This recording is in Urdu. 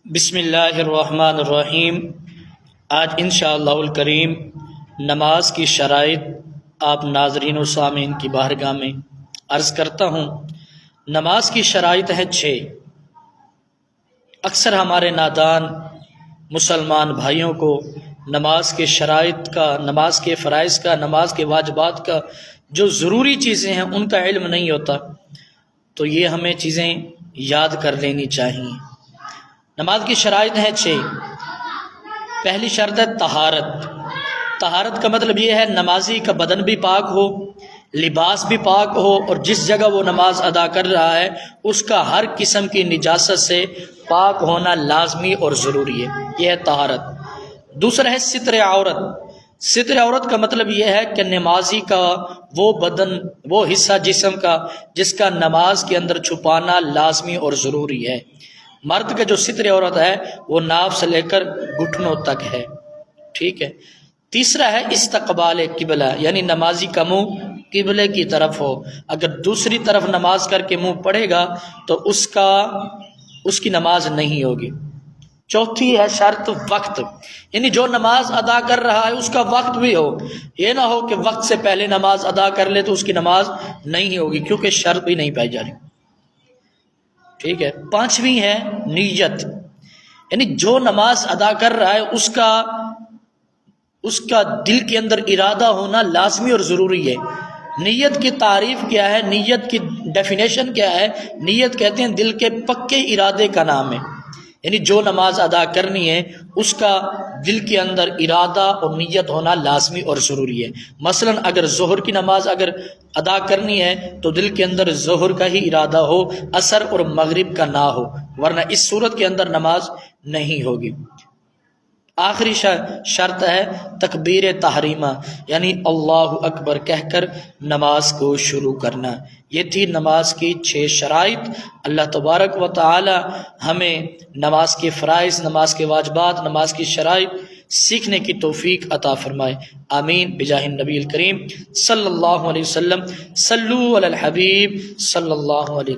بسم اللہ الرحمن الرحیم۔ آج انشاءاللہ الکریم نماز کی شرائط آپ ناظرین و سامعین کی بارگاہ میں عرض کرتا ہوں۔ نماز کی شرائط ہیں 6۔ اکثر ہمارے نادان مسلمان بھائیوں کو نماز کے شرائط کا، نماز کے فرائض کا، نماز کے واجبات کا، جو ضروری چیزیں ہیں ان کا علم نہیں ہوتا، تو یہ ہمیں چیزیں یاد کر لینی چاہیے۔ نماز کی شرائط ہیں 6۔ پہلی شرط ہے طہارت۔ طہارت کا مطلب یہ ہے نمازی کا بدن بھی پاک ہو، لباس بھی پاک ہو، اور جس جگہ وہ نماز ادا کر رہا ہے اس کا ہر قسم کی نجاست سے پاک ہونا لازمی اور ضروری ہے، یہ ہے طہارت۔ دوسرا ہے ستر عورت۔ ستر عورت کا مطلب یہ ہے کہ نمازی کا وہ بدن، وہ حصہ جسم کا جس کا نماز کے اندر چھپانا لازمی اور ضروری ہے۔ مرد کا جو ستر عورت ہے وہ ناف سے لے کر گھٹنوں تک ہے، ٹھیک ہے۔ تیسرا ہے استقبال قبلہ، یعنی نمازی کا منہ قبلے کی طرف ہو۔ اگر دوسری طرف نماز کر کے منہ پڑے گا تو اس کی نماز نہیں ہوگی۔ چوتھی ہے شرط وقت، یعنی جو نماز ادا کر رہا ہے اس کا وقت بھی ہو، یہ نہ ہو کہ وقت سے پہلے نماز ادا کر لے تو اس کی نماز نہیں ہوگی، کیونکہ شرط بھی نہیں پائی جا رہی، ٹھیک ہے۔ پانچویں ہے نیت، یعنی جو نماز ادا کر رہا ہے اس کا دل کے اندر ارادہ ہونا لازمی اور ضروری ہے۔ نیت کی تعریف کیا ہے، نیت کی ڈیفینیشن کیا ہے؟ نیت کہتے ہیں دل کے پکے ارادے کا نام ہے، یعنی جو نماز ادا کرنی ہے اس کا دل کے اندر ارادہ اور نیت ہونا لازمی اور ضروری ہے۔ مثلا اگر ظہر کی نماز اگر ادا کرنی ہے تو دل کے اندر ظہر کا ہی ارادہ ہو، عصر اور مغرب کا نہ ہو، ورنہ اس صورت کے اندر نماز نہیں ہوگی۔ آخری شرط ہے تکبیر تحریمہ، یعنی اللہ اکبر کہہ کر نماز کو شروع کرنا۔ یہ تھی نماز کی 6 شرائط۔ اللہ تبارک و تعالی ہمیں نماز کے فرائض، نماز کے واجبات، نماز کی شرائط سیکھنے کی توفیق عطا فرمائے، آمین بجاہ النبی الکریم صلی اللہ علیہ وسلم۔ صلو علی الحبیب صلی اللہ علیہ وسلم۔